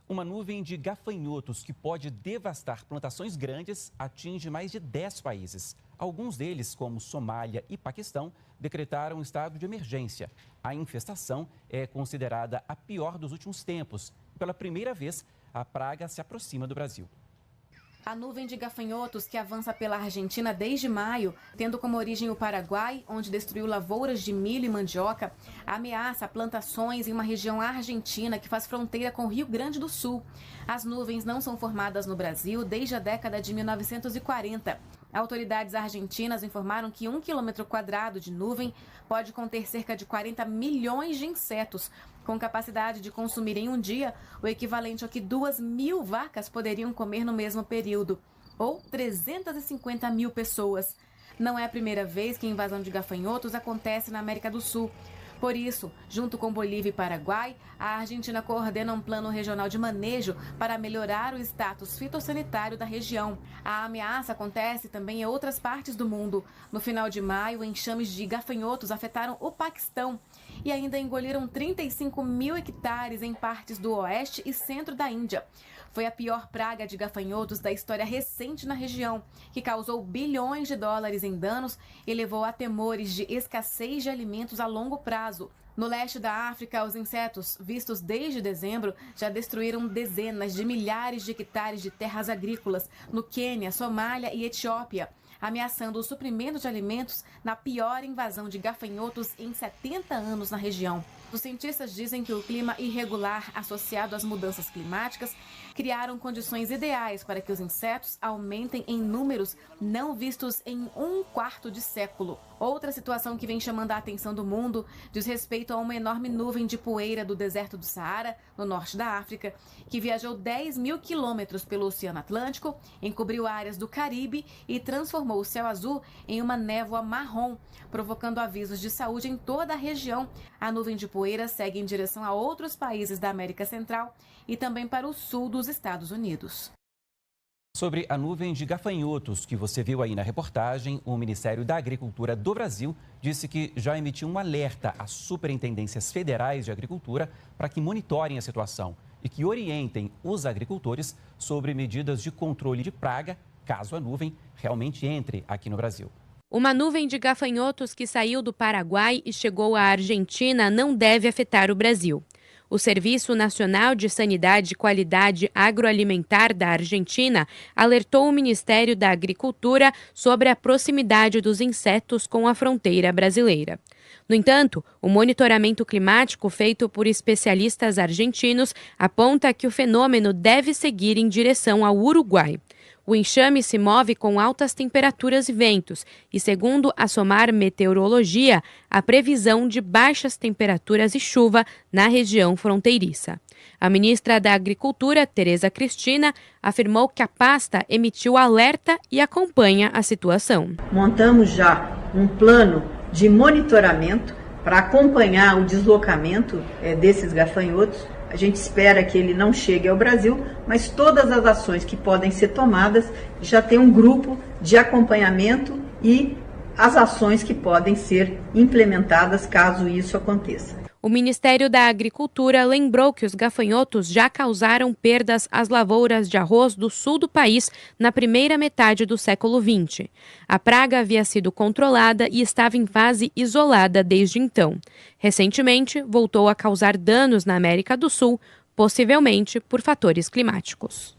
Uma nuvem de gafanhotos que pode devastar plantações grandes atinge mais de 10 países. Alguns deles, como Somália e Paquistão, decretaram estado de emergência. A infestação é considerada a pior dos últimos tempos. Pela primeira vez, a praga se aproxima do Brasil. A nuvem de gafanhotos que avança pela Argentina desde maio, tendo como origem o Paraguai, onde destruiu lavouras de milho e mandioca, ameaça plantações em uma região argentina que faz fronteira com o Rio Grande do Sul. As nuvens não são formadas no Brasil desde a década de 1940. Autoridades argentinas informaram que 1 quilômetro quadrado de nuvem pode conter cerca de 40 milhões de insetos, com capacidade de consumir em um dia o equivalente ao que 2.000 vacas poderiam comer no mesmo período, ou 350 mil pessoas. Não é a primeira vez que a invasão de gafanhotos acontece na América do Sul. Por isso, junto com Bolívia e Paraguai, a Argentina coordena um plano regional de manejo para melhorar o status fitossanitário da região. A ameaça acontece também em outras partes do mundo. No final de maio, enxames de gafanhotos afetaram o Paquistão e ainda engoliram 35 mil hectares em partes do oeste e centro da Índia. Foi a pior praga de gafanhotos da história recente na região, que causou bilhões de dólares em danos e levou a temores de escassez de alimentos a longo prazo. No leste da África, os insetos, vistos desde dezembro, já destruíram dezenas de milhares de hectares de terras agrícolas no Quênia, Somália e Etiópia, ameaçando o suprimento de alimentos na pior invasão de gafanhotos em 70 anos na região. Os cientistas dizem que o clima irregular associado às mudanças climáticas criaram condições ideais para que os insetos aumentem em números não vistos em um quarto de século. Outra situação que vem chamando a atenção do mundo diz respeito a uma enorme nuvem de poeira do deserto do Saara, no norte da África, que viajou 10 mil quilômetros pelo Oceano Atlântico, encobriu áreas do Caribe e transformou o céu azul em uma névoa marrom, provocando avisos de saúde em toda a região. A nuvem de poeira segue em direção a outros países da América Central e também para o sul dos Estados Unidos. Sobre a nuvem de gafanhotos que você viu aí na reportagem, o Ministério da Agricultura do Brasil disse que já emitiu um alerta às superintendências federais de agricultura para que monitorem a situação e que orientem os agricultores sobre medidas de controle de praga, caso a nuvem realmente entre aqui no Brasil. Uma nuvem de gafanhotos que saiu do Paraguai e chegou à Argentina não deve afetar o Brasil. O Serviço Nacional de Sanidade e Qualidade Agroalimentar da Argentina alertou o Ministério da Agricultura sobre a proximidade dos insetos com a fronteira brasileira. No entanto, o monitoramento climático feito por especialistas argentinos aponta que o fenômeno deve seguir em direção ao Uruguai. O enxame se move com altas temperaturas e ventos e, segundo a SOMAR Meteorologia, a previsão de baixas temperaturas e chuva na região fronteiriça. A ministra da Agricultura, Tereza Cristina, afirmou que a pasta emitiu alerta e acompanha a situação. Montamos já um plano de monitoramento para acompanhar o deslocamento desses gafanhotos. A gente espera que ele não chegue ao Brasil, mas todas as ações que podem ser tomadas já tem um grupo de acompanhamento e as ações que podem ser implementadas caso isso aconteça. O Ministério da Agricultura lembrou que os gafanhotos já causaram perdas às lavouras de arroz do sul do país na primeira metade do século XX. A praga havia sido controlada e estava em fase isolada desde então. Recentemente, voltou a causar danos na América do Sul, possivelmente por fatores climáticos.